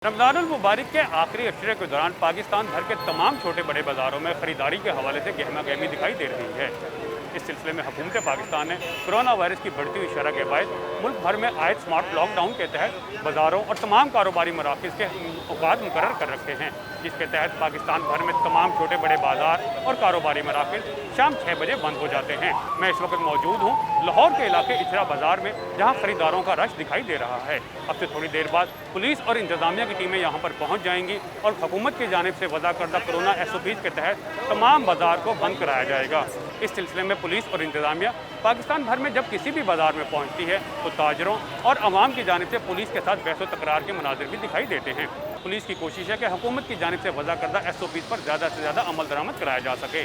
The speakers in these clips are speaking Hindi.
रमज़ानुल मुबारक के आखिरी अशरे के दौरान पाकिस्तान भर के तमाम छोटे बड़े बाज़ारों में ख़रीदारी के हवाले से गहमा गहमी दिखाई दे रही है। इस सिलसिले में हुकूमत पाकिस्तान ने कोरोना वायरस की बढ़ती हुई शरह के बायस मुल्क भर में आयद स्मार्ट लॉकडाउन के तहत बाज़ारों और तमाम कारोबारी मराकज़ के औकात मुकर्रर कर रखे हैं, जिसके तहत पाकिस्तान भर में तमाम छोटे बड़े बाज़ार और कारोबारी मराकज़ शाम 6 बजे बंद हो जाते हैं। मैं इस वक्त मौजूद हूँ लाहौर के इलाके इचरा बाज़ार में, जहाँ ख़रीदारों का रश दिखाई दे रहा है। अब से थोड़ी देर बाद पुलिस और इंतज़ामिया की टीमें यहाँ पर पहुँच जाएंगी और हुकूमत की जानिब से वज़ा करदा कोरोना SOPs के तहत तमाम बाज़ार को बंद कराया जाएगा। इस सिलसिले में पुलिस और इंतज़ामिया पाकिस्तान भर में जब किसी भी बाज़ार में पहुँचती है तो ताजरों और अवाम की जानिब से पुलिस के साथ बहस व तकरार के मनाजिर भी दिखाई देते हैं। पुलिस की कोशिश है कि हुकूमत की जानिब से वज़ा करदा SOPs पर ज़्यादा से ज़्यादा अमल दरामद कराया जा सके।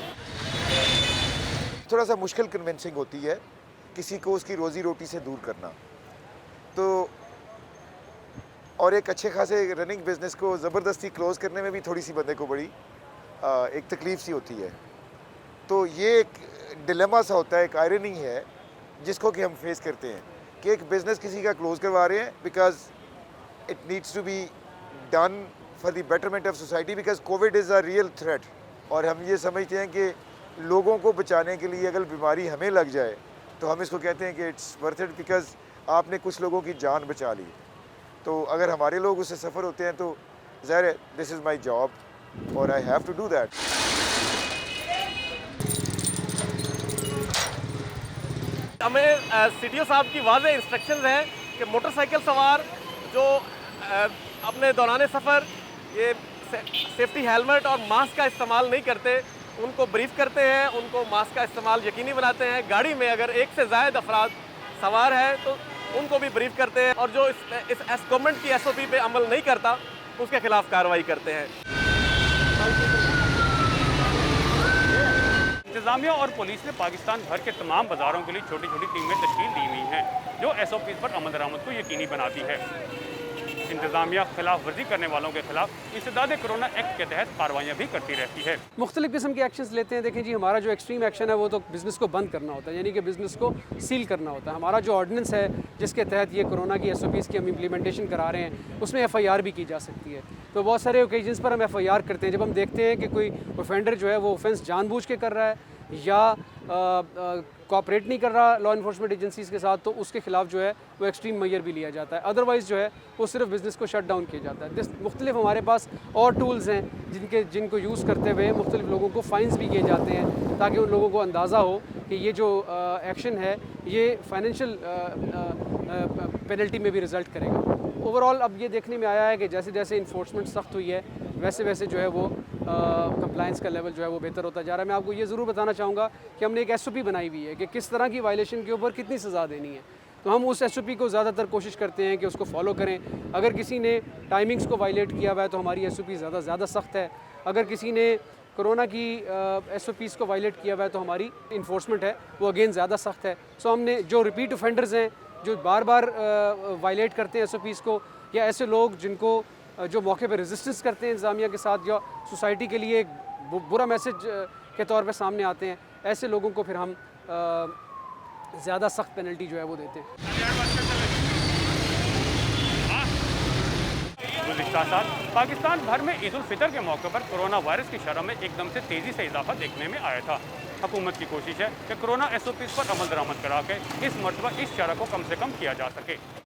थोड़ा सा मुश्किल कन्विंसिंग होती है किसी को उसकी रोज़ी रोटी से दूर करना, तो और एक अच्छे खासे रनिंग बिजनेस को ज़बरदस्ती क्लोज़ करने में भी थोड़ी सी बंदे को बड़ी एक तकलीफ़ सी होती है। तो ये एक डिलेमा सा होता है, एक आयरनी है जिसको कि हम फेस करते हैं कि एक बिज़नेस किसी का क्लोज़ करवा रहे हैं because it needs to be done for the betterment of society, because COVID is a real threat. और हम ये समझते हैं कि लोगों को बचाने के लिए अगर बीमारी हमें लग जाए तो हम इसको कहते हैं कि इट्स वर्थ इट, बिकॉज आपने कुछ लोगों की जान बचा ली। तो अगर हमारे लोग उससे सफ़र होते हैं तो ज़ाहिर है दिस इज़ माई जॉब और I have to do that. हमें CTO साहब की वाज़े इंस्ट्रक्शंस हैं कि मोटरसाइकिल सवार जो अपने दौरान सफ़र ये सेफ्टी हेलमेट और मास्क का इस्तेमाल नहीं करते उनको ब्रीफ करते हैं, उनको मास्क का इस्तेमाल यकीनी बनाते हैं। गाड़ी में अगर एक से ज़ायद अफराद सवार है तो उनको भी ब्रीफ करते हैं और जो इस गवर्नमेंट की SOP पे अमल नहीं करता उसके खिलाफ कार्रवाई करते हैं। इंतज़ामिया और पुलिस ने पाकिस्तान भर के तमाम बाज़ारों के लिए छोटी छोटी टीमें तश्कील दी हुई हैं जो SOPs पर अमल दरामद को यकीनी बनाती है। इंतज़ामिया खिलाफ वर्जी करने वालों के खिलाफ इंसदाद कोरोना एक्ट के तहत कार्रवाइयाँ भी करती रहती है। मुख्तलिफ़ किस्म के एक्शंस लेते हैं। देखें जी, हमारा जो एक्सट्रीम एक्शन है वो तो बिज़नेस को बंद करना होता है, यानी कि बिज़नेस को सील करना होता है। हमारा जो ऑर्डिनेंस है जिसके तहत ये कोरोना की SOPs की हम इम्प्लीमेंटेशन करा रहे हैं उसमें FIR भी की जा सकती है। तो बहुत सारे ओकेजन्स पर हम FIR करते हैं जब हम देखते हैं कि कोई ऑफेंडर जो है वो ऑफेंस जानबूझ के कर रहा है या कोऑपरेट नहीं कर रहा लॉ इन्फोर्समेंट एजेंसीज़ के साथ, तो उसके खिलाफ जो है वो एक्सट्रीम मेजर भी लिया जाता है। अदरवाइज़ जो है वो सिर्फ बिज़नेस को शट डाउन किया जाता है। मुख्तलिफ हमारे पास और टूल्स हैं जिनको यूज़ करते हुए मुख्तलिफ लोगों को फ़ाइन्स भी किए जाते हैं ताकि उन लोगों को अंदाज़ा हो कि ये जो एक्शन है ये फाइनेंशियल पेनल्टी में भी रिज़ल्ट करेगा। ओवरऑल अब ये देखने में आया है कि जैसे जैसे इन्फोर्समेंट सख्त हुई है वैसे वैसे जो है वो कंप्लाइंस का लेवल जो है वो बेहतर होता जा रहा है। मैं आपको ये ज़रूर बताना चाहूँगा कि हमने एक SOP बनाई हुई है कि किस तरह की वायलेशन के ऊपर कितनी सज़ा देनी है। तो हम उस SOP को ज़्यादातर कोशिश करते हैं कि उसको फॉलो करें। अगर किसी ने टाइमिंग्स को वायलेट किया हुआ है तो हमारी SOP ज़्यादा सख्त है। अगर किसी ने कोरोना की SOPs को वायलेट किया हुआ है तो हमारी इन्फोर्समेंट है वो अगेन ज़्यादा सख्त है। सो हमने जो रिपीट ऑफेंडर्स हैं जो बार बार वायलेट करते हैं SOPs को, या ऐसे लोग जिनको जो मौके पर रेजिस्टेंस करते हैं इंतज़ामिया के साथ या सोसाइटी के लिए एक बुरा मैसेज के तौर पे सामने आते हैं, ऐसे लोगों को फिर हम ज़्यादा सख्त पेनल्टी जो है वो देते हैं। गुज़िश्ता साल पाकिस्तान भर में ईद उल फितर के मौके पर कोरोना वायरस की शरह में एकदम से तेज़ी से इजाफा देखने में आया था। हुकूमत की कोशिश है कि कोरोना SOPs पर अमल दरामद करा के इस मरतबा इस शरह को कम से कम किया जा सके।